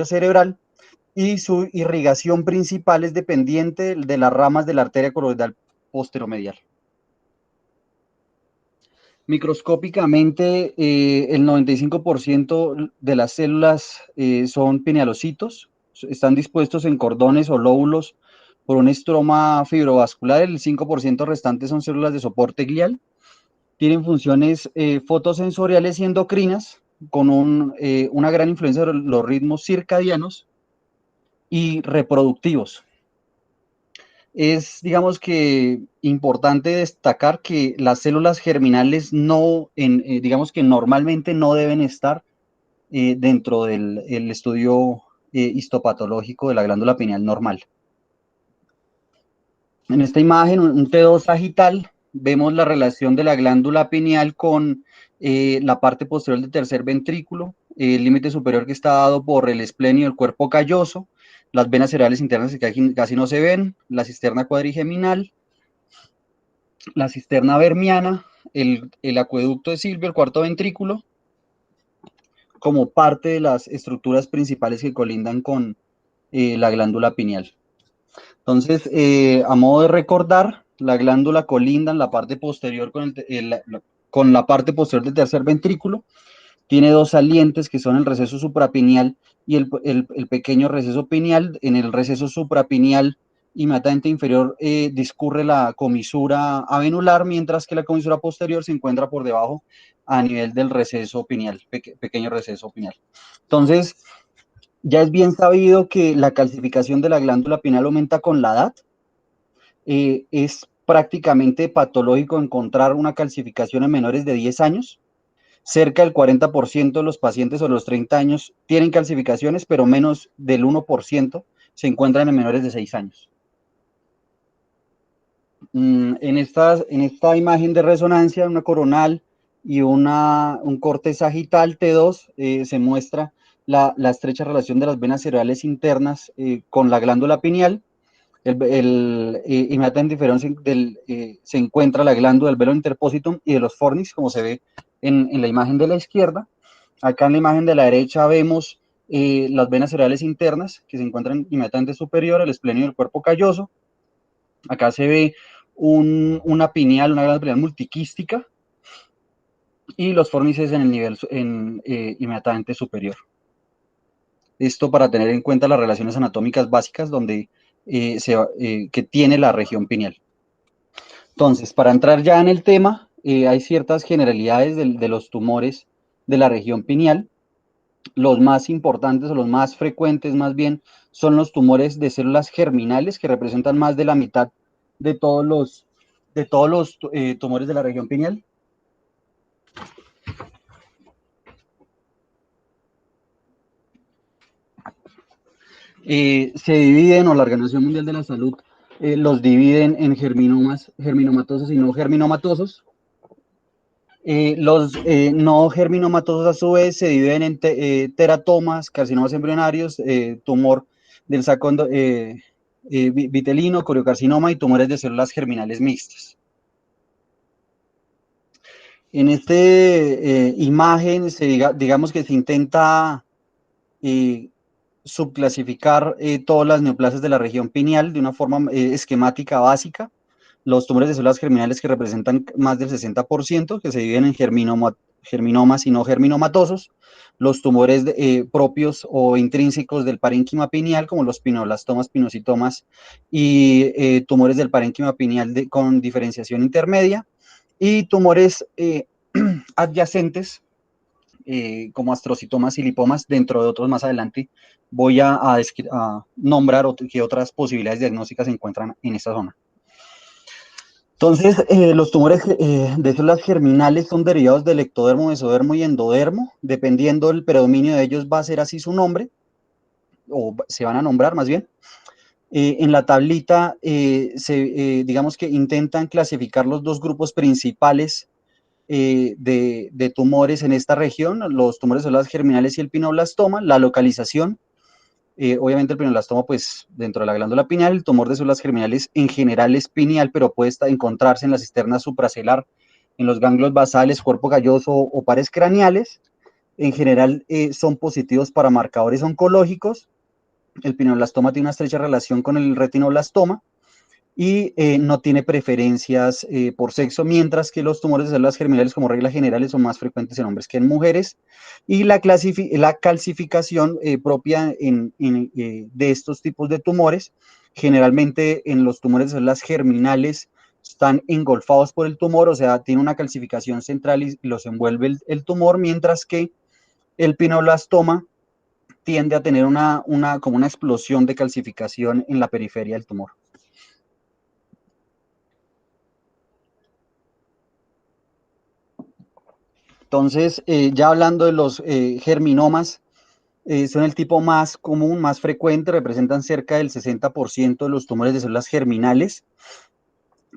cerebral, y su irrigación principal es dependiente de las ramas de la arteria coroidal posteromedial. Microscópicamente, el 95% de las células son pinealocitos, están dispuestos en cordones o lóbulos por un estroma fibrovascular. El 5% restante son células de soporte glial. Tienen funciones fotosensoriales y endocrinas, con una gran influencia sobre los ritmos circadianos y reproductivos. Es, digamos que, importante destacar que las células germinales digamos que normalmente no deben estar dentro del estudio histopatológico de la glándula pineal normal. En esta imagen, un T2 sagital, vemos la relación de la glándula pineal con la parte posterior del tercer ventrículo, el límite superior que está dado por el esplenio del cuerpo calloso, las venas cerebrales internas que casi no se ven, la cisterna cuadrigeminal, la cisterna vermiana, el acueducto de Silvio, el cuarto ventrículo, como parte de las estructuras principales que colindan con la glándula pineal. Entonces, a modo de recordar, la glándula colinda en la parte posterior con la parte posterior del tercer ventrículo. Tiene dos salientes que son el receso suprapineal y el pequeño receso pineal. En el receso suprapineal inmediatamente inferior discurre la comisura avenular, mientras que la comisura posterior se encuentra por debajo a nivel del receso pineal, pequeño receso pineal. Entonces, ya es bien sabido que la calcificación de la glándula pineal aumenta con la edad. Es prácticamente patológico encontrar una calcificación en menores de 10 años. Cerca del 40% de los pacientes sobre los 30 años tienen calcificaciones, pero menos del 1% se encuentran en menores de 6 años. En esta imagen de resonancia, una coronal y un corte sagital T2, se muestra la estrecha relación de las venas cerebrales internas con la glándula pineal. Inmediatamente inferior se encuentra la glándula del velo interpositum y de los fornix, como se ve en la imagen de la izquierda. Acá en la imagen de la derecha vemos las venas cerebrales internas, que se encuentran inmediatamente superior al esplenio del cuerpo calloso. Acá se ve una glándula pineal multiquística, y los fornices en el nivel inmediatamente superior. Esto para tener en cuenta las relaciones anatómicas básicas que tiene la región pineal. Entonces, para entrar ya en el tema, hay ciertas generalidades de los tumores de la región pineal. Los más importantes o los más frecuentes, más bien, son los tumores de células germinales, que representan más de la mitad de todos los tumores de la región pineal. Se dividen, o la Organización Mundial de la Salud los dividen en germinomatosos y no germinomatosos. Los no germinomatosos, a su vez, se dividen en teratomas, carcinomas embrionarios, tumor del saco vitelino, coriocarcinoma y tumores de células germinales mixtas. En esta imagen, digamos que se intenta subclasificar todas las neoplasias de la región pineal de una forma esquemática básica. Los tumores de células germinales, que representan más del 60%, que se dividen en germinomas y no germinomatosos. Los tumores propios o intrínsecos del parénquima pineal, como los pinoblastomas, pinocitomas, y tumores del parénquima pineal con diferenciación intermedia, y tumores adyacentes, como astrocitomas y lipomas, dentro de otros más adelante voy a nombrar qué otras posibilidades diagnósticas se encuentran en esta zona. Entonces, los tumores de células germinales son derivados del ectodermo, mesodermo y endodermo. Dependiendo del predominio de ellos, va a ser así su nombre, o se van a nombrar más bien. En la tablita, digamos que intentan clasificar los dos grupos principales de tumores en esta región: los tumores de células germinales y el pinoblastoma. La localización, obviamente el pinoblastoma, pues dentro de la glándula pineal. El tumor de células germinales en general es pineal, pero puede encontrarse en la cisterna supracelular, en los ganglios basales, cuerpo calloso o pares craneales. en general son positivos para marcadores oncológicos. El pineoblastoma tiene una estrecha relación con el retinoblastoma y no tiene preferencias por sexo, mientras que los tumores de células germinales, como regla general, son más frecuentes en hombres que en mujeres. Y la calcificación propia de estos tipos de tumores, generalmente en los tumores de células germinales, están engolfados por el tumor, o sea, tiene una calcificación central y los envuelve el tumor, mientras que el pineoblastoma tiende a tener como una explosión de calcificación en la periferia del tumor. Entonces, ya hablando de los germinomas, son el tipo más común, más frecuente, representan cerca del 60% de los tumores de células germinales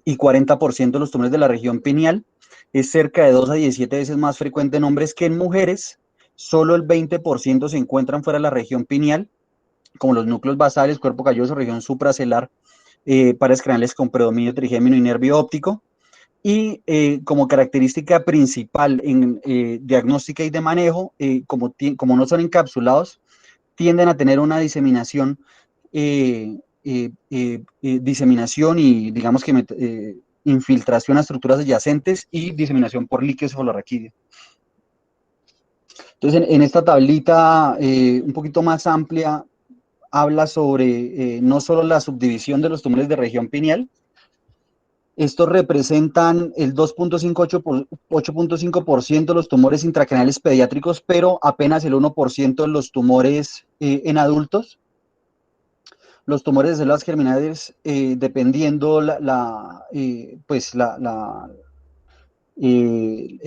y 40% de los tumores de la región pineal. Es cerca de 2 a 17 veces más frecuente en hombres que en mujeres. Solo el 20% se encuentran fuera de la región pineal, como los núcleos basales, cuerpo calloso, región supracelular, pares craneales con predominio trigémino y nervio óptico. Y como característica principal en diagnóstica y de manejo, como no son encapsulados, tienden a tener una diseminación y digamos que infiltración a estructuras adyacentes y diseminación por líquido cefalorraquídeo. Entonces, en esta tablita un poquito más amplia, habla sobre no solo la subdivisión de los tumores de región pineal. Estos representan el 8.5% de los tumores intracraneales pediátricos, pero apenas el 1% de los tumores en adultos. Los tumores de células germinales, dependiendo el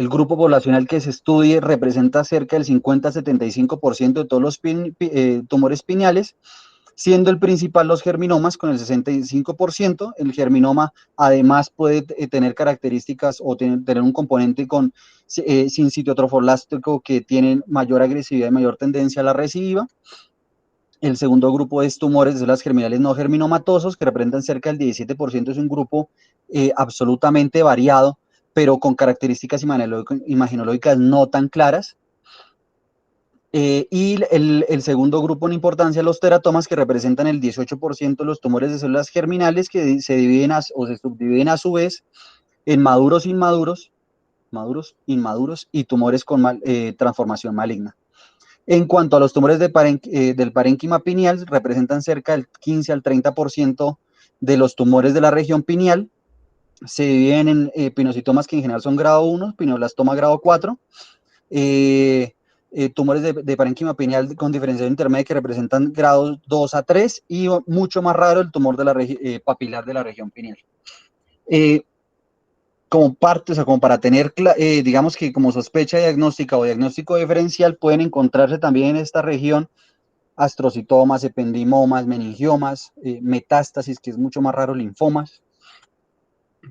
grupo poblacional que se estudie, representa cerca del 50-75% de todos los tumores pineales, siendo el principal los germinomas con el 65%. El germinoma además puede tener características o tener un componente sin sitio trofoblástico que tienen mayor agresividad y mayor tendencia a la recidiva. El segundo grupo es tumores de células germinales no germinomatosos, que representan cerca del 17%, es un grupo absolutamente variado, pero con características imaginológicas no tan claras. Y el segundo grupo en importancia, los teratomas, que representan el 18% de los tumores de células germinales, que se dividen o se subdividen a su vez en maduros, inmaduros y tumores con transformación maligna. En cuanto a los tumores del parénquima pineal, representan cerca del 15 al 30% de los tumores de la región pineal. Se dividen en pinocitomas, que en general son grado 1, pineoblastoma grado 4, tumores de parénquima pineal con diferenciación intermedia, que representan grados 2 a 3, y mucho más raro el tumor papilar de la región pineal. Como parte, o sea, como para tener, digamos que como sospecha diagnóstica o diagnóstico diferencial, pueden encontrarse también en esta región astrocitomas, ependimomas, meningiomas, metástasis, que es mucho más raro, linfomas,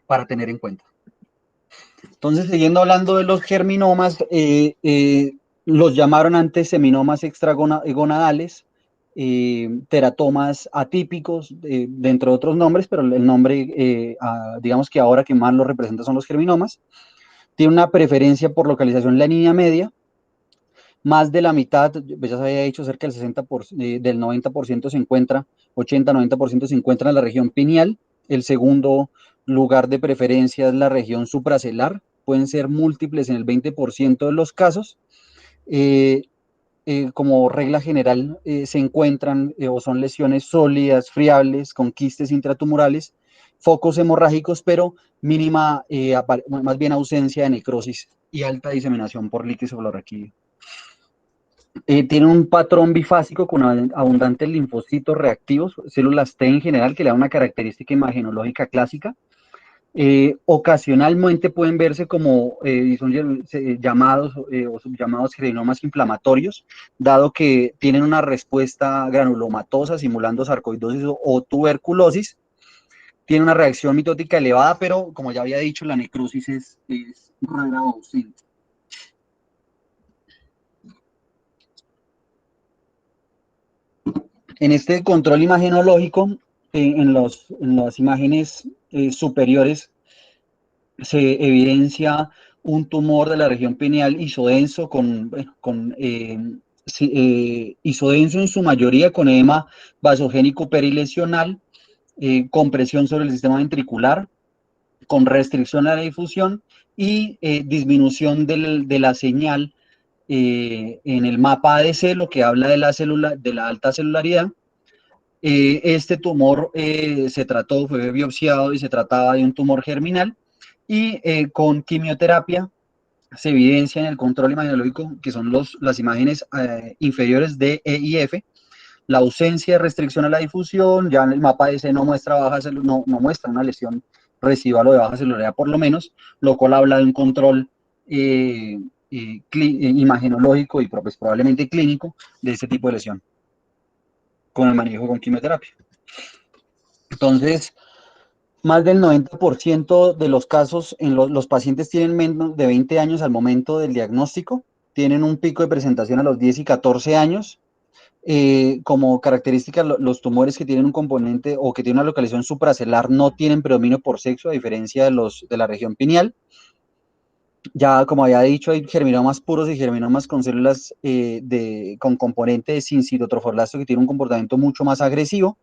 para tener en cuenta. Entonces, siguiendo hablando de los germinomas, los llamaron antes seminomas extragonadales, teratomas atípicos, dentro de otros nombres, pero el nombre, digamos que ahora que más lo representa son los germinomas. Tiene una preferencia por localización en la línea media. Más de la mitad, pues ya se había dicho, cerca del 60%, del 90% se encuentra, 80-90% se encuentra en la región pineal. El segundo lugar de preferencia es la región supracelular. Pueden ser múltiples en el 20% de los casos. Como regla general, se encuentran o son lesiones sólidas, friables, con quistes intratumorales, focos hemorrágicos, pero mínima, más bien ausencia de necrosis y alta diseminación por líquido cefalorraquídeo. Tiene un patrón bifásico con abundantes linfocitos reactivos, células T en general, que le da una característica imagenológica clásica. Ocasionalmente pueden verse como son llamados o subllamados germinomas inflamatorios, dado que tienen una respuesta granulomatosa simulando sarcoidosis o tuberculosis. Tiene una reacción mitótica elevada, pero como ya había dicho, la necrosis es rara o ausente. En este control imagenológico, en las imágenes superiores, se evidencia un tumor de la región pineal isodenso isodenso en su mayoría con edema vasogénico perilesional, con presión sobre el sistema ventricular, con restricción a la difusión y disminución de la señal en el mapa ADC, lo que habla de la alta celularidad. Este tumor fue biopsiado y se trataba de un tumor germinal y con quimioterapia se evidencia en el control imagenológico, que son las imágenes inferiores de E y F, la ausencia de restricción a la difusión. Ya en el mapa ese no muestra no muestra una lesión residual o de baja celularidad por lo menos, lo cual habla de un control imagenológico y pues, probablemente clínico de este tipo de lesión con el manejo con quimioterapia. Entonces, más del 90% de los casos en los pacientes tienen menos de 20 años al momento del diagnóstico, tienen un pico de presentación a los 10 y 14 años. Como característica, los tumores que tienen un componente o que tienen una localización supracelular no tienen predominio por sexo, a diferencia de la región pineal. Ya, como había dicho, hay germinomas puros y germinomas con células con componente de sincitotrofoblasto que tienen un comportamiento mucho más agresivo.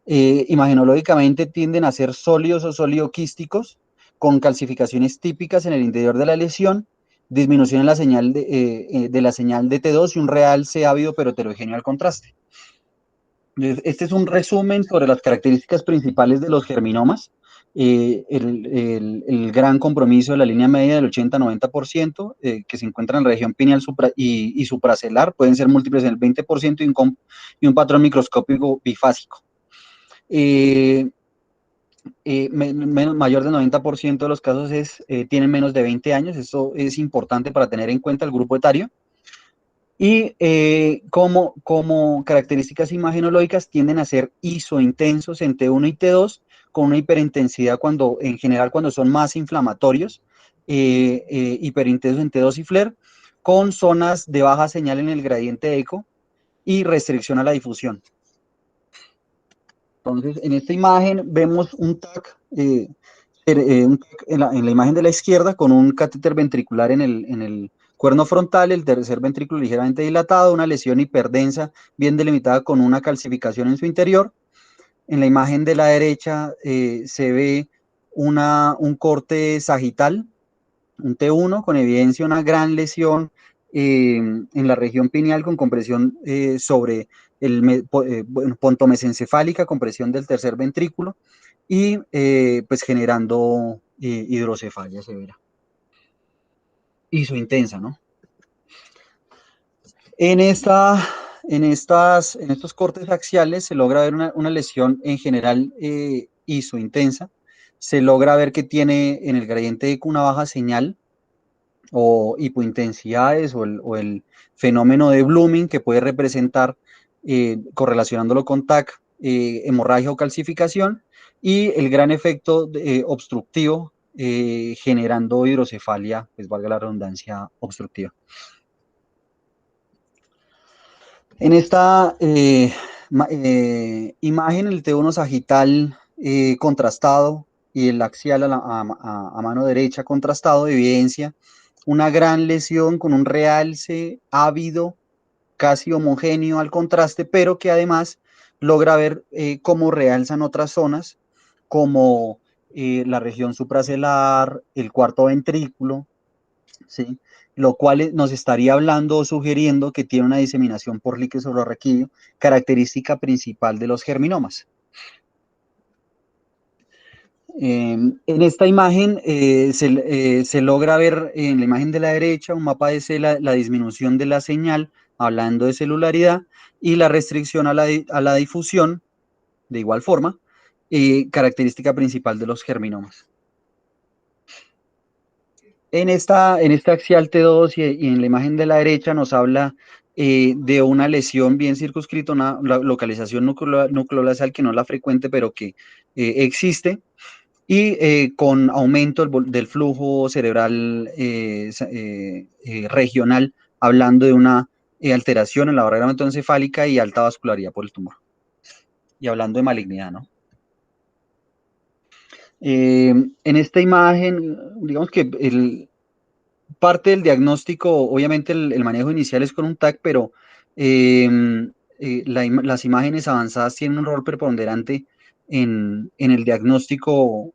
Imagenológicamente tienden a ser sólidos o sólido-quísticos, con calcificaciones típicas en el interior de la lesión, disminución en la señal de la señal de T2 y un realce ávido pero heterogéneo al contraste. Este es un resumen sobre las características principales de los germinomas. El gran compromiso de la línea media del 80-90%, que se encuentra en la región pineal y supracelular, pueden ser múltiples en el 20% y un patrón microscópico bifásico. Mayor del 90% de los casos tienen menos de 20 años. Esto es importante para tener en cuenta el grupo etario. Y como características imagenológicas tienden a ser isointensos en T1 y T2, con una hiperintensidad en general cuando son más inflamatorios, hiperintensos en T2 y FLAIR, con zonas de baja señal en el gradiente eco y restricción a la difusión. Entonces, en esta imagen vemos un TAC, en la imagen de la izquierda, con un catéter ventricular en el cuerno frontal, el tercer ventrículo ligeramente dilatado, una lesión hiperdensa bien delimitada con una calcificación en su interior. En la imagen de la derecha se ve un corte sagital, un T1, con evidencia de una gran lesión en la región pineal con compresión sobre pontomesencefálica, compresión del tercer ventrículo y pues generando hidrocefalia severa. Isointensa, ¿no? En estos cortes axiales se logra ver una lesión en general isointensa. Se logra ver que tiene en el gradiente eco una baja señal o hipointensidades o el fenómeno de Blooming que puede representar, correlacionándolo con TAC, hemorragia o calcificación, y el gran efecto obstructivo generando hidrocefalia, pues valga la redundancia, obstructiva. En esta imagen, el T1 sagital contrastado y el axial a mano derecha contrastado evidencia una gran lesión con un realce ávido, casi homogéneo al contraste, pero que además logra ver cómo realzan otras zonas, como la región supracelular, el cuarto ventrículo, ¿sí? Lo cual nos estaría hablando o sugiriendo que tiene una diseminación por líquido suprarraquídeo, característica principal de los germinomas. En esta imagen se logra ver en la imagen de la derecha un mapa de la disminución de la señal, hablando de celularidad, y la restricción a la difusión, de igual forma, característica principal de los germinomas. En esta axial T2 y en la imagen de la derecha nos habla de una lesión bien circunscrita, una localización nucleolazal que no es la frecuente, pero que existe, y con aumento del flujo cerebral regional, hablando de una alteración en la barrera hematoencefálica y alta vascularidad por el tumor. Y hablando de malignidad, ¿no? En esta imagen, digamos que parte del diagnóstico, obviamente el manejo inicial es con un TAC, pero las imágenes avanzadas tienen un rol preponderante en el diagnóstico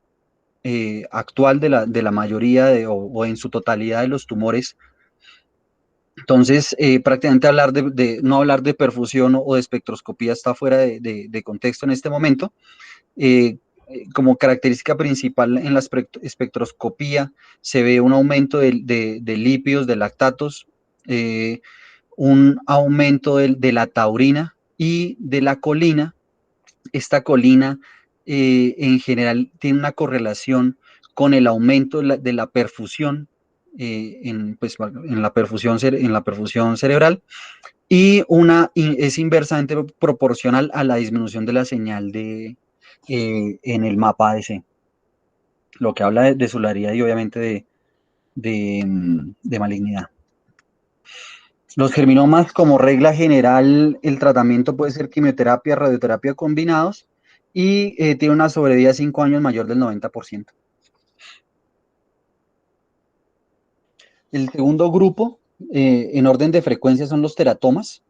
actual de la mayoría o en su totalidad de los tumores. Entonces, prácticamente no hablar de perfusión o de espectroscopía está fuera de contexto en este momento. Eh, Como característica principal en la espectroscopía se ve un aumento de lípidos, de lactatos, eh, un aumento de la taurina y de la colina. Esta colina en general tiene una correlación con el aumento de la perfusión, pues, en la perfusión cerebral, y es inversamente proporcional a la disminución de la señal en el mapa ADC, lo que habla de solaridad y obviamente de malignidad. Los germinomas, como regla general, el tratamiento puede ser quimioterapia, radioterapia combinados y tiene una sobrevida de 5 años mayor del 90%. El segundo grupo, en orden de frecuencia, son los teratomas.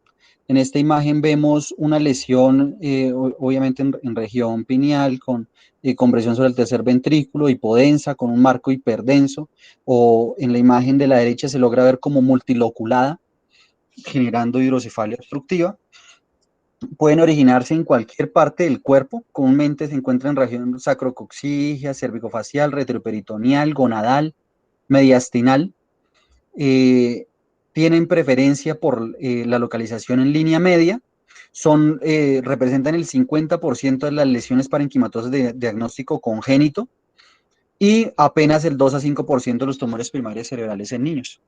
En esta imagen vemos una lesión, obviamente en región pineal, con compresión sobre el tercer ventrículo, hipodensa, con un marco hiperdenso, o en la imagen de la derecha se logra ver como multiloculada, generando hidrocefalia obstructiva. Pueden originarse en cualquier parte del cuerpo, comúnmente se encuentran en región sacrococcígea, cervicofacial, retroperitoneal, gonadal, mediastinal. eh, Tienen preferencia por la localización en línea media, representan el 50% de las lesiones parenquimatosas de diagnóstico congénito y apenas el 2 a 5% de los tumores primarios cerebrales en niños.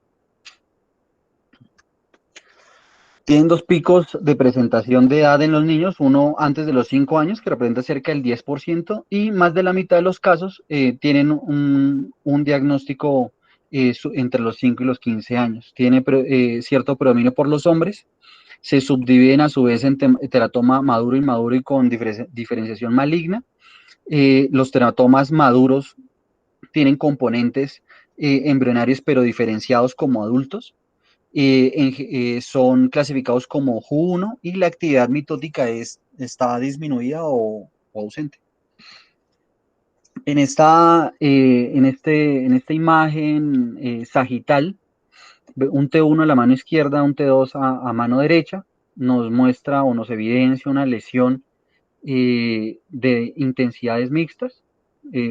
Tienen dos picos de presentación de edad en los niños, uno antes de los 5 años, que representa cerca del 10%, y más de la mitad de los casos tienen un diagnóstico entre los 5 y los 15 años. Tiene cierto predominio por los hombres, se subdividen a su vez en teratoma maduro, inmaduro y con diferenciación maligna. Los teratomas maduros tienen componentes embrionarios pero diferenciados como adultos. Son clasificados como Ju1 y la actividad mitótica está disminuida o ausente. En esta imagen sagital, un T1 a la mano izquierda, un T2 a mano derecha, nos muestra o nos evidencia una lesión de intensidades mixtas.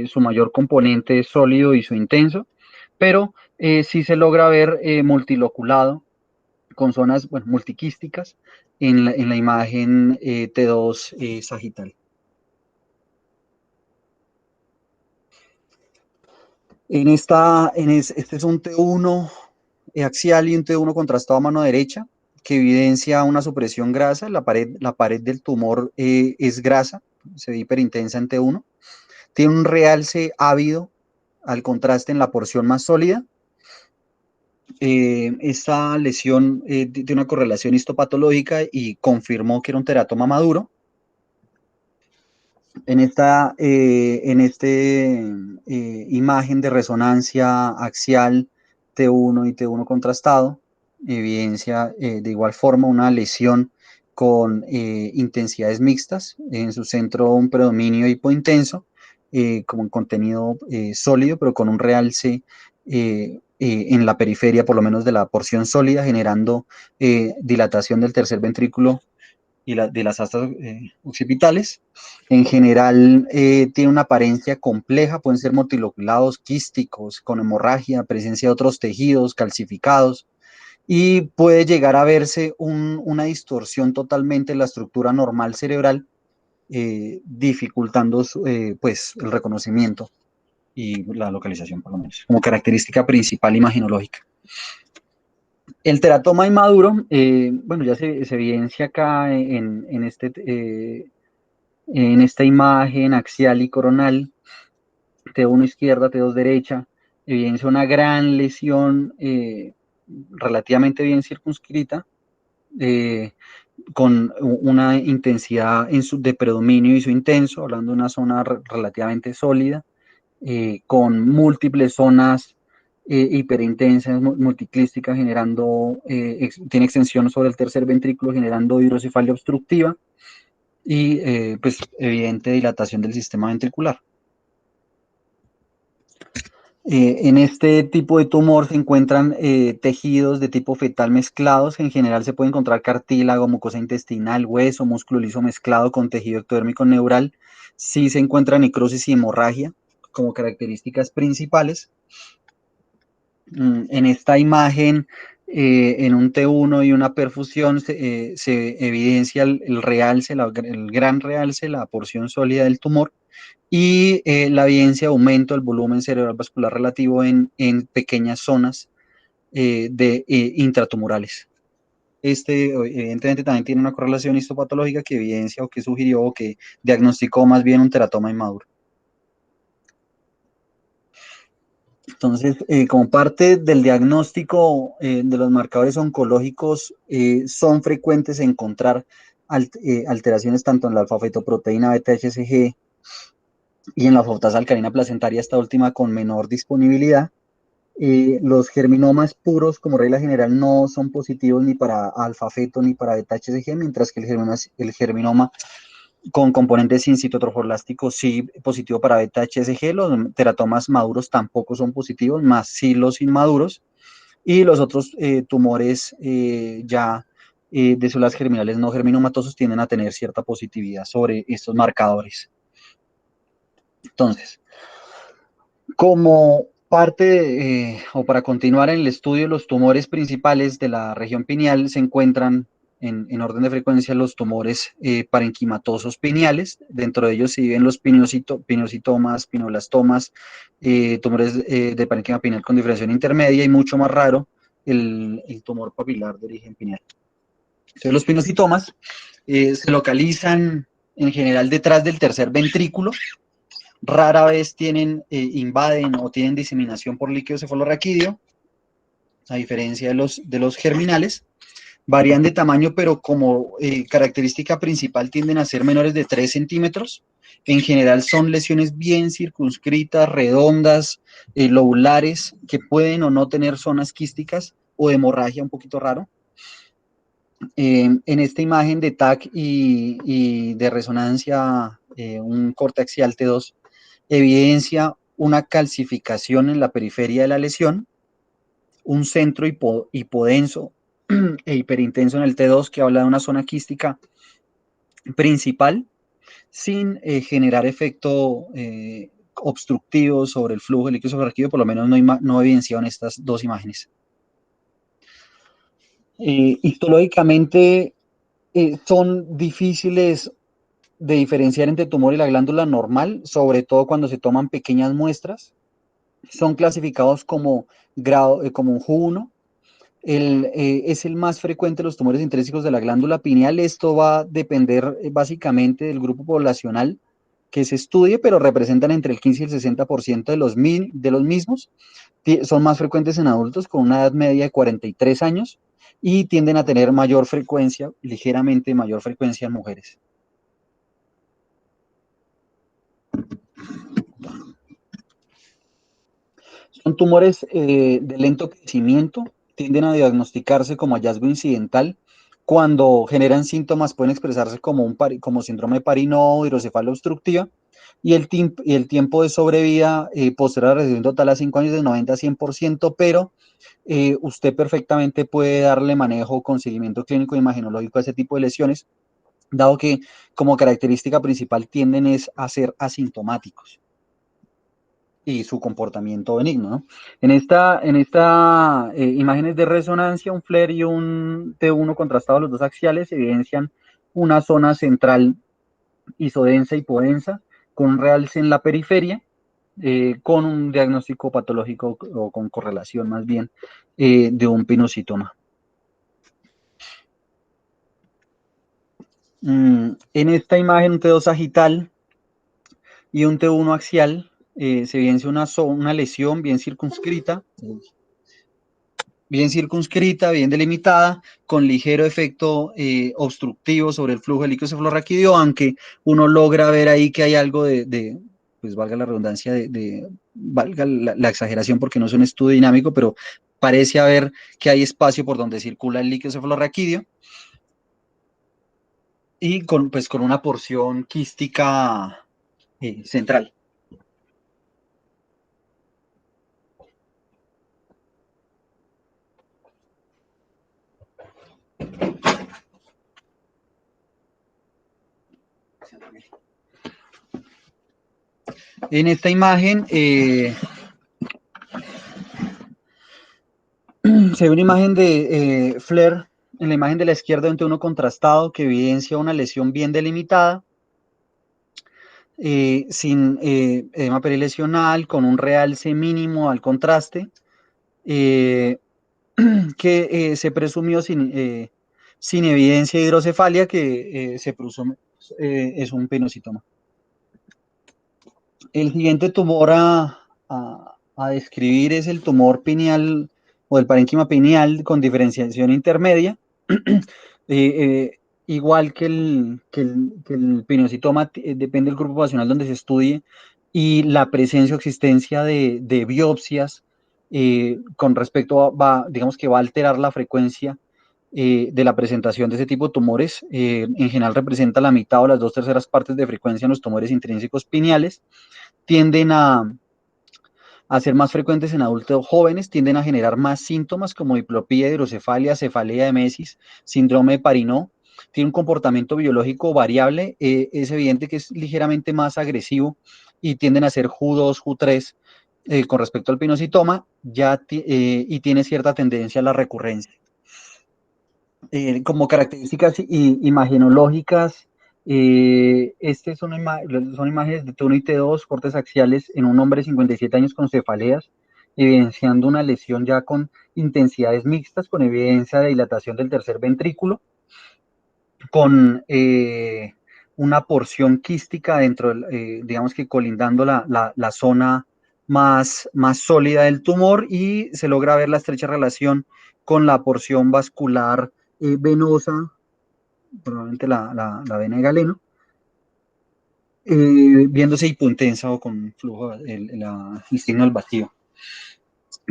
Su mayor componente es sólido y su intenso, pero sí se logra ver multiloculado con zonas, bueno, multiquísticas en la imagen T2 sagital. Este es un T1 axial y un T1 contrastado a mano derecha, que evidencia una supresión grasa. La pared del tumor es grasa, se ve hiperintensa en T1. Tiene un realce ávido al contraste en la porción más sólida. Esta lesión tiene una correlación histopatológica y confirmó que era un teratoma maduro. En esta imagen de resonancia axial T1 y T1 contrastado, evidencia de igual forma una lesión con intensidades mixtas, en su centro un predominio hipointenso, como un contenido sólido, pero con un realce en la periferia, por lo menos de la porción sólida, generando dilatación del tercer ventrículo y de las astas occipitales. En general, tiene una apariencia compleja, pueden ser multiloculados, quísticos, con hemorragia, presencia de otros tejidos calcificados, y puede llegar a verse una distorsión totalmente en la estructura normal cerebral, dificultando pues, el reconocimiento y la localización, por lo menos, como característica principal imaginológica. El teratoma inmaduro, bueno, ya se evidencia acá en esta imagen axial y coronal, T1 izquierda, T2 derecha, evidencia una gran lesión relativamente bien circunscrita, con una intensidad de predominio y su intenso, hablando de una zona relativamente sólida, con múltiples zonas hiperintensa, multiclística, generando, tiene extensión sobre el tercer ventrículo, generando hidrocefalia obstructiva y pues evidente dilatación del sistema ventricular. En este tipo de tumor se encuentran tejidos de tipo fetal mezclados. En general se puede encontrar cartílago, mucosa intestinal, hueso, músculo liso mezclado con tejido ectodérmico neural. Sí se encuentra necrosis y hemorragia como características principales. En esta imagen, en un T1 y una perfusión, se evidencia el realce, el gran realce, la porción sólida del tumor, y la evidencia de aumento del volumen cerebral vascular relativo en pequeñas zonas intratumorales. Evidentemente también tiene una correlación histopatológica que evidencia o que sugirió o que diagnosticó más bien un teratoma inmaduro. Entonces, como parte del diagnóstico de los marcadores oncológicos, son frecuentes encontrar alteraciones tanto en la alfa-fetoproteína beta-HCG y en la fosfatasa alcalina placentaria, esta última con menor disponibilidad. Los germinomas puros, como regla general, no son positivos ni para alfa-feto ni para beta-HCG, mientras que el germinoma con componentes sin citotrofolástico sí positivo para beta-HCG. Los teratomas maduros tampoco son positivos, más sí los inmaduros. Y los otros tumores de células germinales no germinomatosos tienden a tener cierta positividad sobre estos marcadores. Entonces, como parte o para continuar en el estudio, los tumores principales de la región pineal se encuentran en orden de frecuencia los tumores parenquimatosos pineales. Dentro de ellos se viven los pineocitomas, pinoblastomas, tumores de parénquima pineal con diferenciación intermedia y mucho más raro el tumor papilar de origen pineal. Entonces, los pinocitomas se localizan en general detrás del tercer ventrículo. Rara vez invaden o tienen diseminación por líquido cefalorraquídeo, a diferencia de los germinales. Varían de tamaño, pero como característica principal tienden a ser menores de 3 centímetros. En general son lesiones bien circunscritas, redondas, lobulares, que pueden o no tener zonas quísticas o de hemorragia, un poquito raro. En esta imagen de TAC y de resonancia, un corte axial T2 evidencia una calcificación en la periferia de la lesión, un centro hipodenso e hiperintenso en el T2 que habla de una zona quística principal sin generar efecto obstructivo sobre el flujo de líquido cefalorraquídeo, por lo menos no evidenciado en estas dos imágenes. Histológicamente son difíciles de diferenciar entre tumor y la glándula normal, sobre todo cuando se toman pequeñas muestras. Son clasificados como un J1. Es el más frecuente de los tumores intrínseco de la glándula pineal. Esto va a depender básicamente del grupo poblacional que se estudie, pero representan entre el 15 y el 60% de los mismos. Son más frecuentes en adultos con una edad media de 43 años y tienden a tener mayor frecuencia, ligeramente mayor frecuencia en mujeres. Son tumores de lento crecimiento, tienden a diagnosticarse como hallazgo incidental. Cuando generan síntomas pueden expresarse como síndrome de Parinodo, hidrocefalia obstructiva, y el tiempo de sobrevida posterior a la resección total a 5 años de 90 a 100%, pero usted perfectamente puede darle manejo con seguimiento clínico e imagenológico a ese tipo de lesiones, dado que como característica principal tienden a ser asintomáticos y su comportamiento benigno, ¿no? En esta imágenes de resonancia, un FLAIR y un T1 contrastado, los dos axiales, evidencian una zona central isodensa, hipodensa, con un realce en la periferia, con un diagnóstico patológico o con correlación más bien de un pinocitoma. En esta imagen, un T2 sagital y un T1 axial, se evidencia una lesión bien circunscrita, bien delimitada, con ligero efecto obstructivo sobre el flujo de líquido cefalorraquídeo, aunque uno logra ver ahí que hay algo pues valga la redundancia, valga la exageración porque no es un estudio dinámico, pero parece haber que hay espacio por donde circula el líquido cefalorraquídeo y pues, con una porción quística central. En esta imagen se ve una imagen de Flair, en la imagen de la izquierda, entre uno contrastado que evidencia una lesión bien delimitada, sin edema perilesional, con un realce mínimo al contraste, que se presumió sin evidencia de hidrocefalia, que se presume es un penocitoma. El siguiente tumor a describir es el tumor pineal o el parénquima pineal con diferenciación intermedia. Igual que el pineocitoma, depende del grupo poblacional donde se estudie y la presencia o existencia de biopsias con respecto digamos que va a alterar la frecuencia de la presentación de ese tipo de tumores. En general representa la mitad o las 2/3 partes de frecuencia en los tumores intrínsecos pineales. Tienden a ser más frecuentes en adultos jóvenes, tienden a generar más síntomas como diplopía, hidrocefalia, cefalea, emesis, síndrome de Parinot. Tiene un comportamiento biológico variable, es evidente que es ligeramente más agresivo y tienden a ser J2, J3 con respecto al pinocitoma, y tiene cierta tendencia a la recurrencia. Como características imagenológicas, son imágenes de T1 y T2, cortes axiales en un hombre de 57 años con cefaleas, evidenciando una lesión ya con intensidades mixtas, con evidencia de dilatación del tercer ventrículo, con una porción quística dentro, digamos que colindando la zona más sólida del tumor, y se logra ver la estrecha relación con la porción vascular venosa, probablemente la vena de Galeno, viéndose hipotensa o con flujo, el signo del vacío.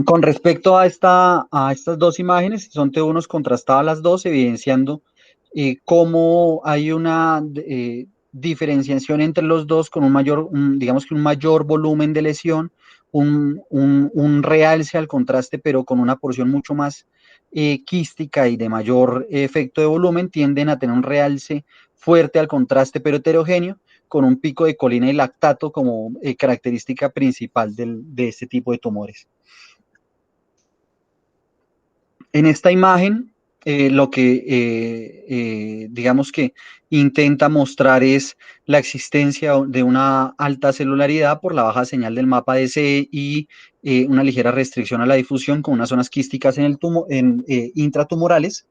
Con respecto a estas dos imágenes, son T1 contrastadas las dos, evidenciando cómo hay una diferenciación entre los dos con digamos que un mayor volumen de lesión, un realce al contraste, pero con una porción mucho más quística y de mayor efecto de volumen. Tienden a tener un realce fuerte al contraste, pero heterogéneo, con un pico de colina y lactato como característica principal de este tipo de tumores. En esta imagen, lo que digamos que intenta mostrar es la existencia de una alta celularidad por la baja señal del mapa DCE y una ligera restricción a la difusión con unas zonas quísticas intratumorales,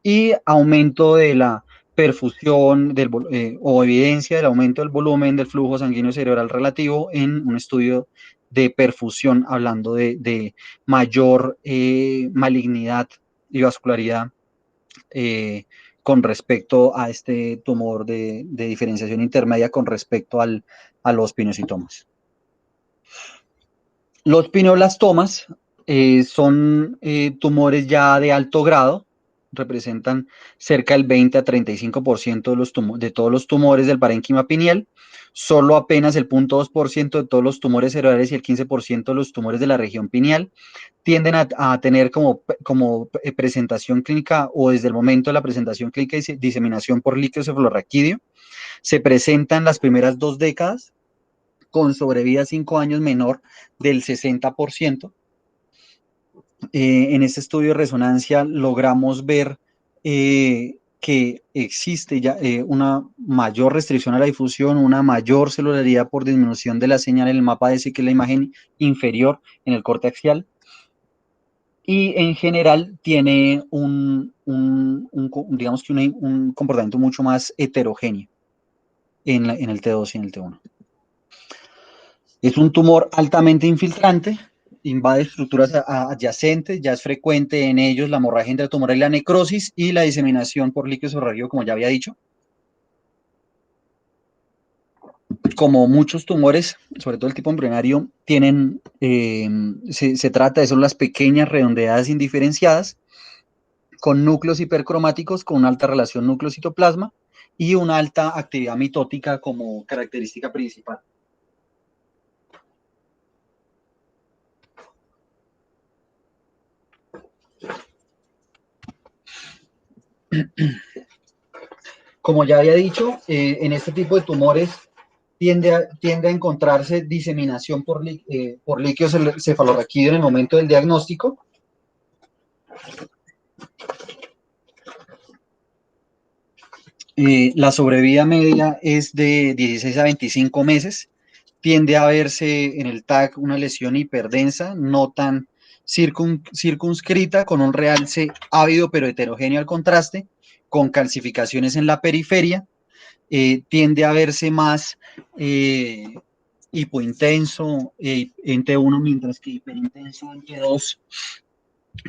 y aumento de la perfusión o evidencia del aumento del volumen del flujo sanguíneo cerebral relativo en un estudio de perfusión, hablando de mayor malignidad y vascularidad con respecto a este tumor de diferenciación intermedia con respecto a los pineocitomas. Los pineoblastomas son tumores ya de alto grado, representan cerca del 20 a 35% de todos los tumores del parénquima pineal. Solo apenas el 0.2% de todos los tumores cerebrales y el 15% de los tumores de la región pineal tienden a tener como presentación clínica, o desde el momento de la presentación clínica y diseminación por líquido cefalorraquídeo. Se presentan las primeras 2 décadas con sobrevida 5 años menor del 60%. En este estudio de resonancia logramos ver que existe ya una mayor restricción a la difusión, una mayor celularidad por disminución de la señal en el mapa DS, que es la imagen inferior en el corte axial, y en general tiene digamos que un comportamiento mucho más heterogéneo en el T2 y en el T1. Es un tumor altamente infiltrante, invade estructuras adyacentes, ya es frecuente en ellos la hemorragia intratumoral y la necrosis y la diseminación por líquido cefalorraquídeo, como ya había dicho. como muchos tumores, sobre todo el tipo embrionario, tienen, se trata de células pequeñas, redondeadas, indiferenciadas, con núcleos hipercromáticos, con una alta relación núcleo-citoplasma y una alta actividad mitótica como característica principal. Como ya había dicho, en este tipo de tumores tiende a encontrarse diseminación por líquido cefalorraquídeo en el momento del diagnóstico. La sobrevida media es de 16 a 25 meses. Tiende a verse en el TAC una lesión hiperdensa, no tan circunscrita, con un realce ávido pero heterogéneo al contraste, con calcificaciones en la periferia. Tiende a verse más hipointenso en T1, mientras que hiperintenso en T2,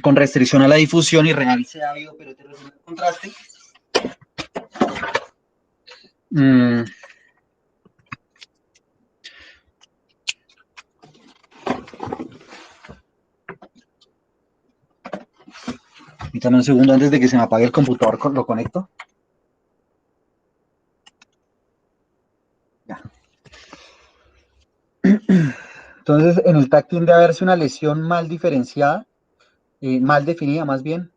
con restricción a la difusión y realce ávido pero heterogéneo al contraste. Permítame un segundo antes de que se me apague el computador, lo conecto. Ya. Entonces, en el TAC tiende a verse una lesión mal diferenciada, mal definida más bien,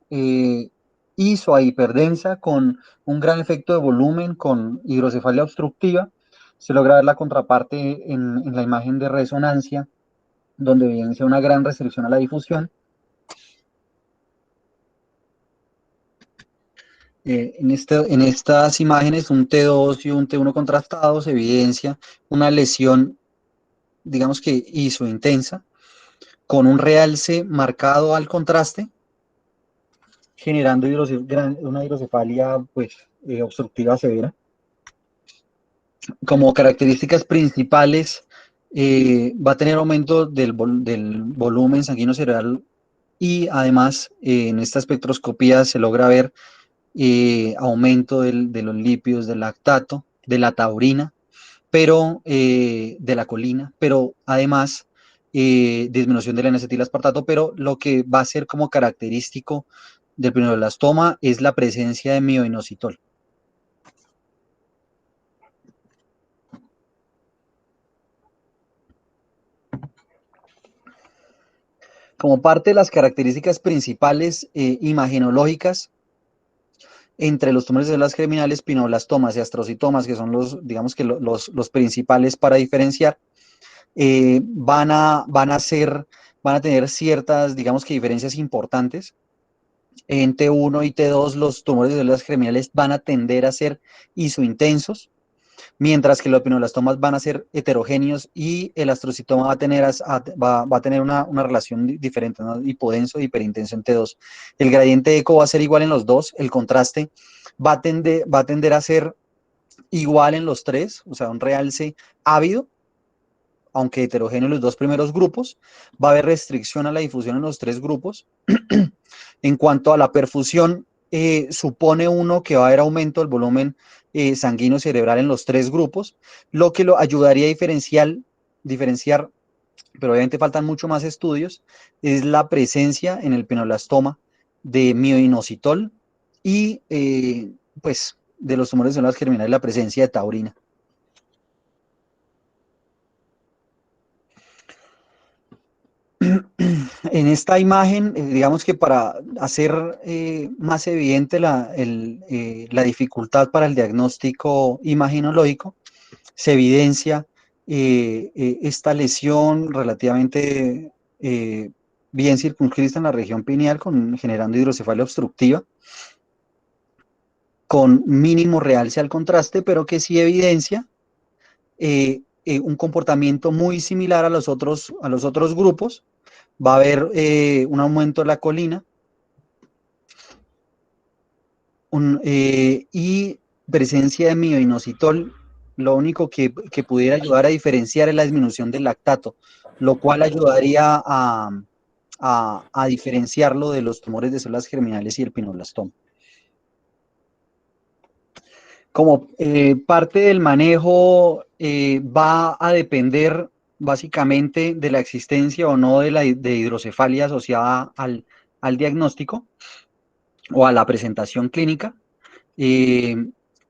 iso a hiperdensa, con un gran efecto de volumen, con hidrocefalia obstructiva. Se logra ver la contraparte en la imagen de resonancia, donde evidencia una gran restricción a la difusión. En estas imágenes, un T2 y un T1 contrastados se evidencia una lesión, digamos que isointensa, con un realce marcado al contraste, generando una hidrocefalia pues, obstructiva severa. Como características principales, va a tener aumento del volumen sanguíneo cerebral y además en esta espectroscopía se logra ver aumento de los lípidos, del lactato, de la taurina, pero de la colina, pero además disminución del N-acetilaspartato, pero lo que va a ser como característico del pineoblastoma es la presencia de mioinositol. Como parte de las características principales imagenológicas entre los tumores de células germinales, pineoblastomas y astrocitomas, que son digamos que los principales para diferenciar, van a tener ciertas, digamos que diferencias importantes. En T1 y T2 los tumores de células germinales van a tender a ser isointensos, mientras que los pineoblastomas van a ser heterogéneos y el astrocitoma va a tener una relación diferente, ¿no? Hipodenso e hiperintenso en T2. El gradiente de eco va a ser igual en los dos, el contraste va a tender a ser igual en los tres, o sea, un realce ávido, aunque heterogéneo en los dos primeros grupos. Va a haber restricción a la difusión en los tres grupos. En cuanto a la perfusión, supone uno que va a haber aumento del volumen sanguíneo cerebral en los tres grupos, lo que lo ayudaría a diferenciar, pero obviamente faltan mucho más estudios, es la presencia en el pineoblastoma de mioinositol y pues de los tumores de células germinales la presencia de taurina. En esta imagen, digamos que para hacer más evidente la dificultad para el diagnóstico imaginológico, se evidencia esta lesión relativamente bien circunscrita en la región pineal, generando hidrocefalia obstructiva, con mínimo realce al contraste, pero que sí evidencia un comportamiento muy similar a los otros grupos. Va a haber un aumento de la colina y presencia de mioinositol. Lo único que pudiera ayudar a diferenciar es la disminución del lactato, lo cual ayudaría a diferenciarlo de los tumores de células germinales y el pineoblastoma. Como parte del manejo va a depender básicamente de la existencia o no de hidrocefalia asociada al diagnóstico o a la presentación clínica. Eh,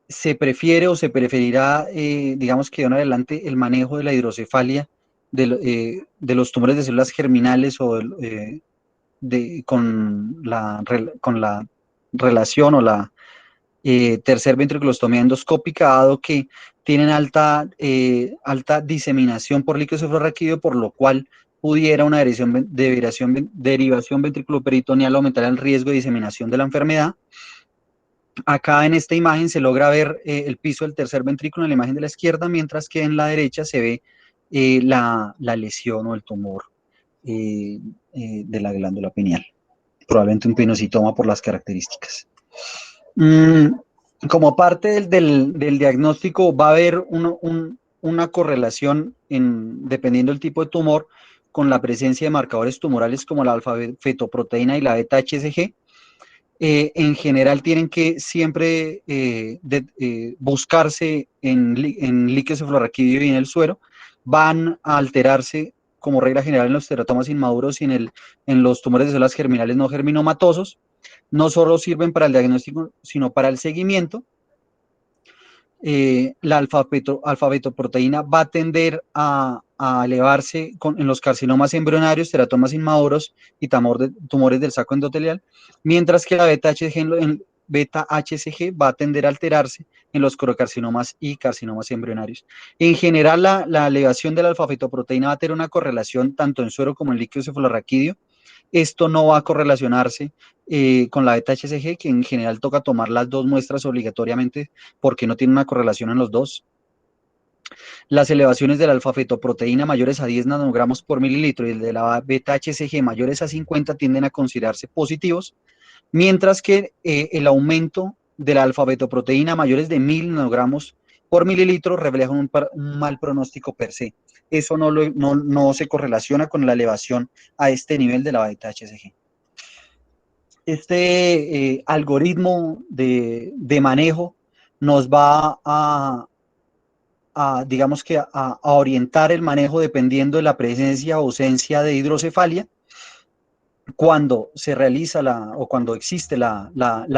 Se prefiere o se preferirá, digamos que de ahora en adelante, el manejo de la hidrocefalia de los tumores de células germinales o con la relación o la tercer ventriculostomía endoscópica, dado que tienen alta diseminación por líquido cefalorraquídeo, por lo cual pudiera una derivación ventriculoperitoneal aumentar el riesgo de diseminación de la enfermedad. Acá en esta imagen se logra ver el piso del tercer ventrículo en la imagen de la izquierda, mientras que en la derecha se ve la lesión o el tumor de la glándula pineal. Probablemente un pinocitoma por las características. Como parte del diagnóstico va a haber una correlación dependiendo del tipo de tumor con la presencia de marcadores tumorales como la alfa-fetoproteína y la beta-HCG. En general tienen que siempre buscarse en líquido cefalorraquídeo y en el suero. Van a alterarse como regla general en los teratomas inmaduros y en los tumores de células germinales no germinomatosos. No solo sirven para el diagnóstico, sino para el seguimiento. La alfa-betoproteína va a tender a elevarse en los carcinomas embrionarios, teratomas inmaduros y tumores del saco endotelial, mientras que la beta-HCG va a tender a alterarse en los corocarcinomas y carcinomas embrionarios. En general, la elevación de la alfa-fetoproteína va a tener una correlación tanto en suero como en líquido cefalorraquídeo. Esto no va a correlacionarse con la beta-HCG, que en general toca tomar las dos muestras obligatoriamente porque no tiene una correlación en los dos. Las elevaciones de la alfa-fetoproteína mayores a 10 nanogramos por mililitro y el de la beta-HCG mayores a 50 tienden a considerarse positivos, mientras que el aumento de la alfa-fetoproteína mayores de 1000 nanogramos por mililitro refleja un mal pronóstico per se. Eso no se correlaciona con la elevación a este nivel de la beta-HCG. Este algoritmo de manejo nos va digamos que a orientar el manejo dependiendo de la presencia o ausencia de hidrocefalia. Cuando se realiza o cuando existe la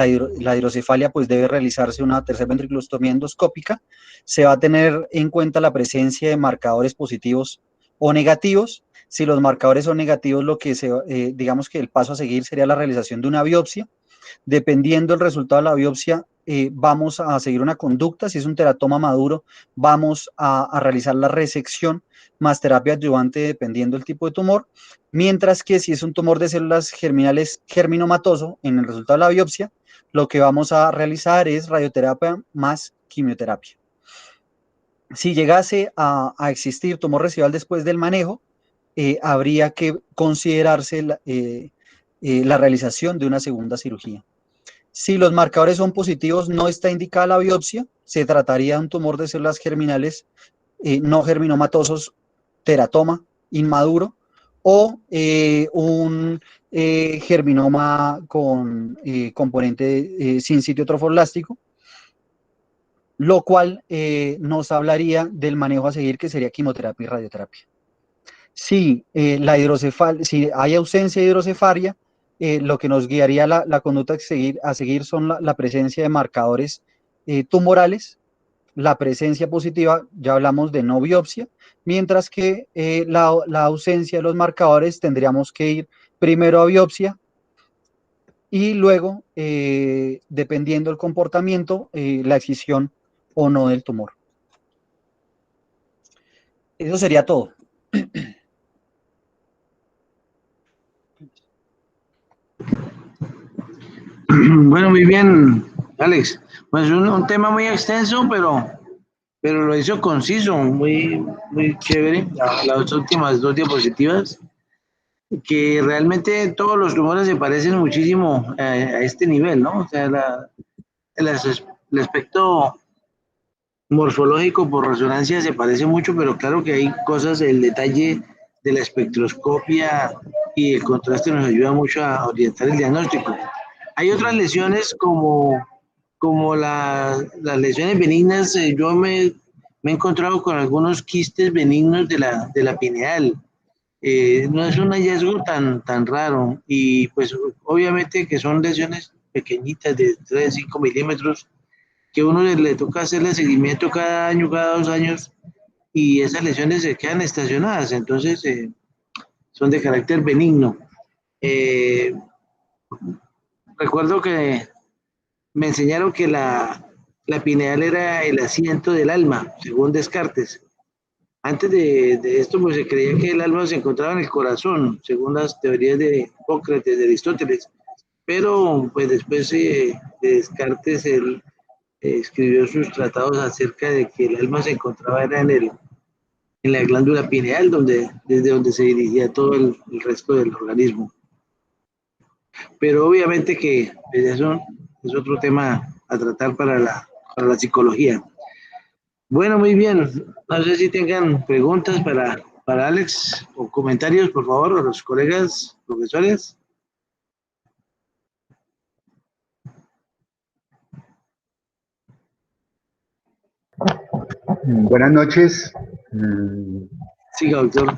hidrocefalia, pues debe realizarse una tercer ventriculostomía endoscópica. Se va a tener en cuenta la presencia de marcadores positivos o negativos. Si los marcadores son negativos, digamos que el paso a seguir sería la realización de una biopsia. Dependiendo del resultado de la biopsia, vamos a seguir una conducta. Si es un teratoma maduro, vamos a realizar la resección más terapia adyuvante dependiendo del tipo de tumor, mientras que si es un tumor de células germinales germinomatoso, en el resultado de la biopsia, lo que vamos a realizar es radioterapia más quimioterapia. Si llegase a existir tumor residual después del manejo, habría que considerarse la realización de una segunda cirugía. Si los marcadores son positivos, no está indicada la biopsia, se trataría de un tumor de células germinales no germinomatosos, teratoma inmaduro, o un germinoma con componente sin sitio trofoblástico, lo cual nos hablaría del manejo a seguir, que sería quimioterapia y radioterapia. Si si hay ausencia de hidrocefalia, lo que nos guiaría la conducta a seguir son la presencia de marcadores tumorales, la presencia positiva, ya hablamos de no biopsia, mientras que la ausencia de los marcadores tendríamos que ir primero a biopsia y luego, dependiendo del comportamiento, la excisión o no del tumor. Eso sería todo. Bueno, muy bien, Alex. Pues un tema muy extenso, pero lo hizo conciso, muy chévere. Las últimas dos diapositivas, que realmente todos los tumores se parecen muchísimo a este nivel, ¿no? O sea, el aspecto morfológico por resonancia se parece mucho, pero claro que hay cosas, el detalle de la espectroscopia y el contraste nos ayuda mucho a orientar el diagnóstico. Hay otras lesiones como como las lesiones benignas, yo me he encontrado con algunos quistes benignos de la pineal. No es un hallazgo tan raro y pues obviamente que son lesiones pequeñitas de 3 5 milímetros que uno le toca hacerle seguimiento cada año, cada 2 años y esas lesiones se quedan estacionadas, entonces son de carácter benigno. Eh, Recuerdo que me enseñaron que la pineal era el asiento del alma, según Descartes. Antes de esto, pues se creía que el alma se encontraba en el corazón, según las teorías de Hipócrates, de Aristóteles. Pero, pues después de Descartes, él escribió sus tratados acerca de que el alma se encontraba era en la glándula pineal, desde donde se dirigía todo el resto del organismo. Pero obviamente que pues, eso es otro tema a tratar para la psicología. Bueno, muy bien. No sé si tengan preguntas para Alex o comentarios, por favor, a los colegas profesores. Buenas noches. Siga, doctor.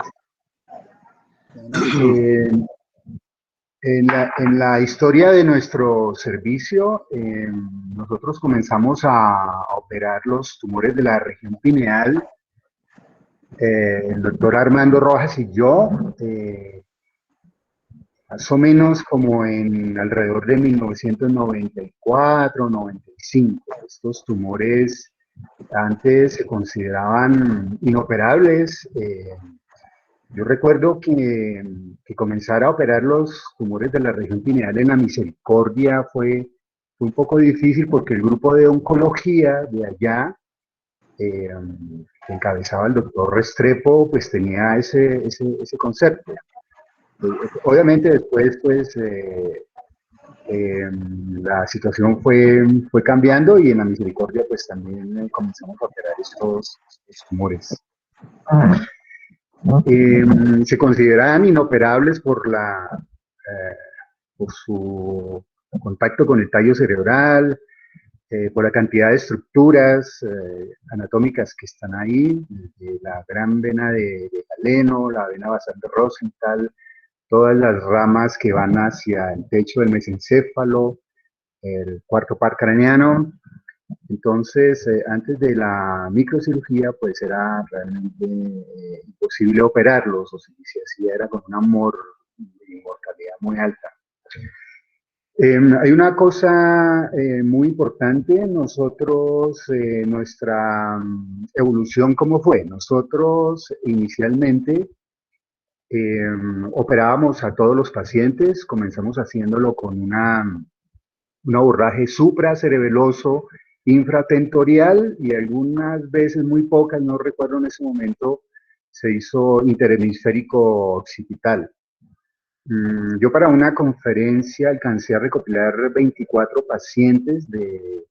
Eh, en la historia de nuestro servicio, nosotros comenzamos a operar los tumores de la región pineal. El doctor Armando Rojas y yo, más o menos como en alrededor de 1994, 95. Estos tumores antes se consideraban inoperables. Yo recuerdo que comenzar a operar los tumores de la región pineal en la Misericordia fue un poco difícil porque el grupo de oncología de allá, que encabezaba el doctor Restrepo, pues tenía ese concepto. Obviamente después, pues, la situación fue cambiando y en la Misericordia, pues también comenzamos a operar estos tumores. Se consideran inoperables por su contacto con el tallo cerebral, por la cantidad de estructuras anatómicas que están ahí, la gran vena de Galeno, la vena basal de Rosenthal, todas las ramas que van hacia el techo del mesencéfalo, el cuarto par craneano. Entonces, antes de la microcirugía, pues era realmente imposible operarlos, o si se hacía era con una mortalidad muy alta. Hay una cosa muy importante, nosotros, nuestra evolución, ¿cómo fue? Nosotros inicialmente operábamos a todos los pacientes, comenzamos haciéndolo con un abordaje supracerebeloso, infratentorial y algunas veces, muy pocas, no recuerdo en ese momento, se hizo interhemisférico occipital. Yo para una conferencia alcancé a recopilar 24 pacientes de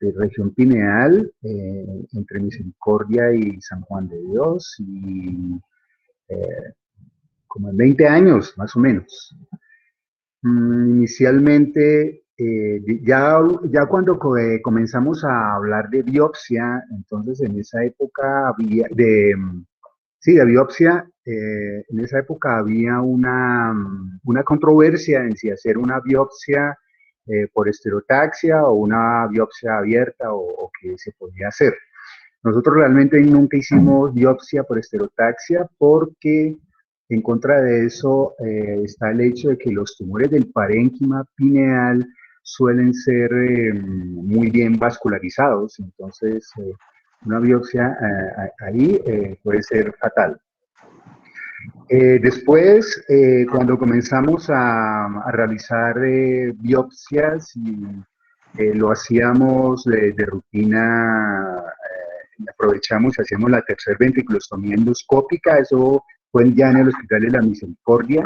región pineal entre Misericordia y San Juan de Dios y como en 20 años más o menos. Inicialmente, ya cuando comenzamos a hablar de biopsia, entonces en esa época había, de biopsia, en esa época había una controversia en si hacer una biopsia por estereotaxia o una biopsia abierta o qué se podía hacer. Nosotros realmente nunca hicimos biopsia por estereotaxia porque en contra de eso está el hecho de que los tumores del parénquima pineal suelen ser muy bien vascularizados, entonces una biopsia ahí puede ser fatal. Después, cuando comenzamos a realizar biopsias y lo hacíamos de rutina, aprovechamos y hacíamos la tercera ventriculostomía endoscópica, eso fue ya en el Hospital de la Misericordia.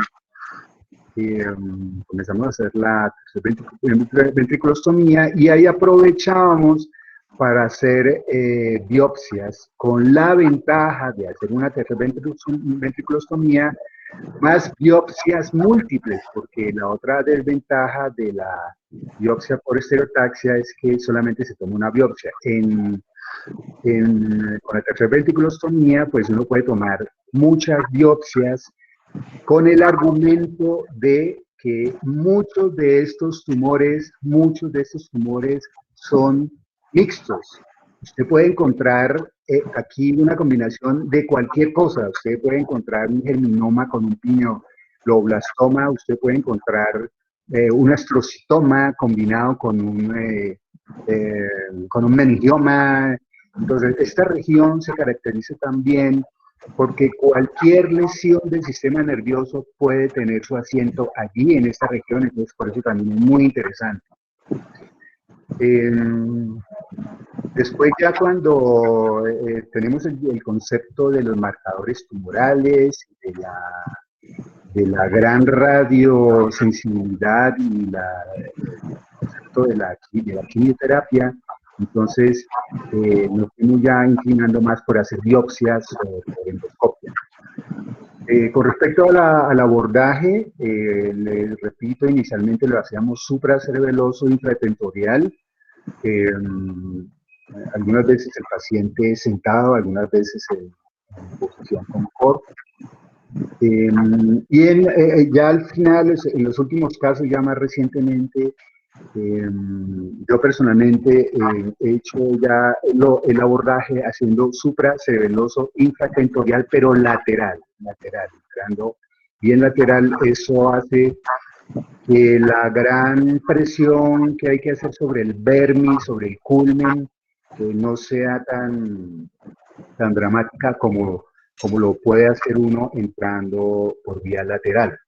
Comenzamos a hacer la tercera ventriculostomía y ahí aprovechábamos para hacer biopsias con la ventaja de hacer una tercera ventriculostomía más biopsias múltiples, porque la otra desventaja de la biopsia por estereotaxia es que solamente se toma una biopsia. Con la tercera ventriculostomía, pues uno puede tomar muchas biopsias con el argumento de que muchos de estos tumores son mixtos. Usted puede encontrar aquí una combinación de cualquier cosa. Usted puede encontrar un germinoma con un pineoblastoma, usted puede encontrar un astrocitoma combinado con un meningioma. Entonces, esta región se caracteriza también porque cualquier lesión del sistema nervioso puede tener su asiento allí en esta región, entonces por eso también es muy interesante. Después ya cuando tenemos el concepto de los marcadores tumorales, de la gran radiosensibilidad y el concepto de la quimioterapia, entonces nos fuimos ya inclinando más por hacer biopsias o por endoscopia. Con respecto al abordaje, les repito, inicialmente lo hacíamos supracerebeloso intratentorial. Algunas veces el paciente sentado, algunas veces en posición confort. Ya al final, en los últimos casos, ya más recientemente, yo personalmente he hecho ya el abordaje haciendo supracerebeloso infratentorial, pero lateral, entrando bien lateral. Eso hace que la gran presión que hay que hacer sobre el vermis, sobre el culmen, no sea tan dramática como lo puede hacer uno entrando por vía lateral.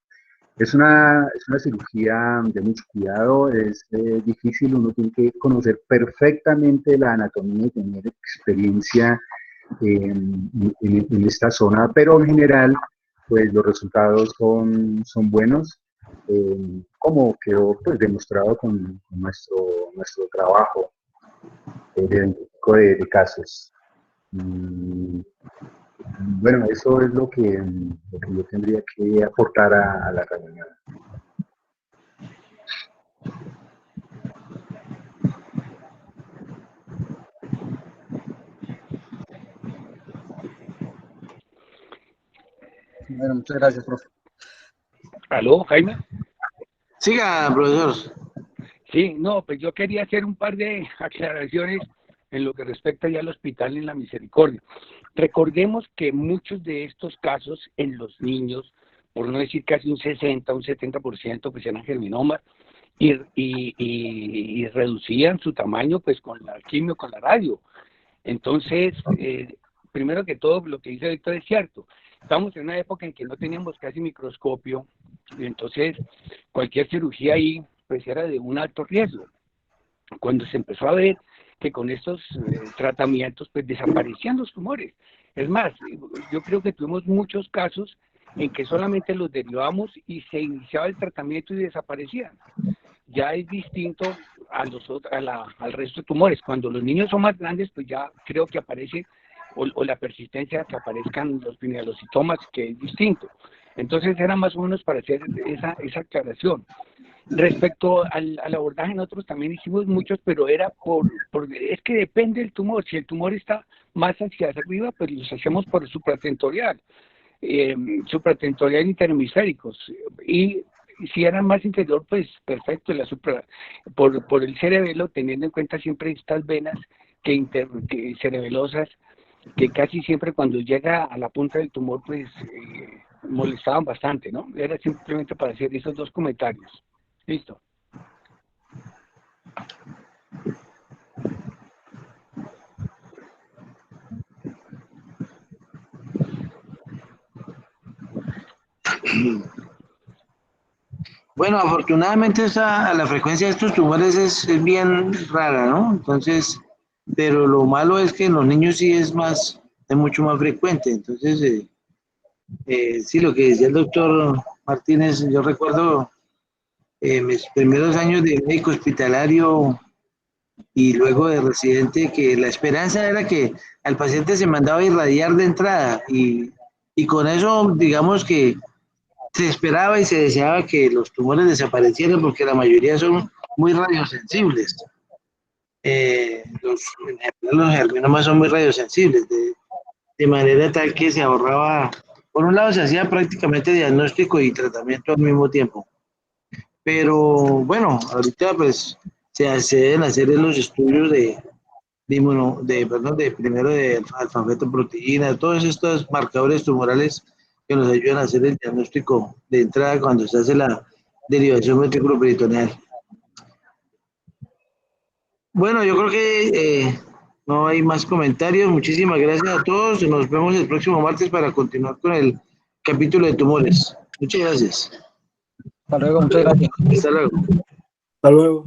Es una cirugía de mucho cuidado, es difícil, uno tiene que conocer perfectamente la anatomía y tener experiencia en esta zona, pero en general, pues los resultados son buenos, como quedó pues, demostrado con nuestro trabajo de diagnóstico de casos. Bueno, eso es lo que yo tendría que aportar a la reunión. Bueno, muchas gracias, profe. ¿Aló, Jaime? Siga, profesor. Sí, no, pues yo quería hacer un par de aclaraciones en lo que respecta ya al Hospital en la Misericordia. Recordemos que muchos de estos casos en los niños, por no decir casi un 60, un 70%, pues eran germinomas y reducían su tamaño pues con la quimio, con la radio. Entonces, primero que todo, lo que dice Víctor es cierto. Estamos en una época en que no teníamos casi microscopio, y entonces cualquier cirugía ahí pues era de un alto riesgo. Cuando se empezó a ver que con estos tratamientos pues desaparecían los tumores. Es más, yo creo que tuvimos muchos casos en que solamente los derivamos y se iniciaba el tratamiento y desaparecían. Ya es distinto al resto de tumores. Cuando los niños son más grandes, pues ya creo que aparece o la persistencia que aparezcan los pinealocitomas, que es distinto. Entonces era más o menos para hacer esa aclaración. Respecto al abordaje, nosotros también hicimos muchos, pero era es que depende del tumor. Si el tumor está más hacia arriba, pues los hacemos por el supratentorial interhemisféricos. Y si eran más interior, pues perfecto, por el cerebelo, teniendo en cuenta siempre estas venas que cerebelosas, que casi siempre cuando llega a la punta del tumor, pues molestaban bastante, ¿no? Era simplemente para hacer esos dos comentarios. Listo. Bueno, afortunadamente la frecuencia de estos tumores es bien rara, ¿no? Entonces, pero lo malo es que en los niños sí es mucho más frecuente. Entonces, sí, lo que decía el doctor Martínez, yo recuerdo mis primeros años de médico hospitalario y luego de residente, que la esperanza era que al paciente se mandaba a irradiar de entrada y con eso, digamos que se esperaba y se deseaba que los tumores desaparecieran porque la mayoría son muy radiosensibles. En general, los germinomas son muy radiosensibles, de manera tal que se ahorraba, por un lado se hacía prácticamente diagnóstico y tratamiento al mismo tiempo. Pero bueno, ahorita pues se deben hacer los estudios de primero de alfa-fetoproteína, todos estos marcadores tumorales que nos ayudan a hacer el diagnóstico de entrada cuando se hace la derivación ventriculoperitoneal. Bueno, yo creo que no hay más comentarios. Muchísimas gracias a todos. Nos vemos el próximo martes para continuar con el capítulo de tumores. Muchas gracias. Hasta luego, muchas gracias. Hasta luego. Hasta luego.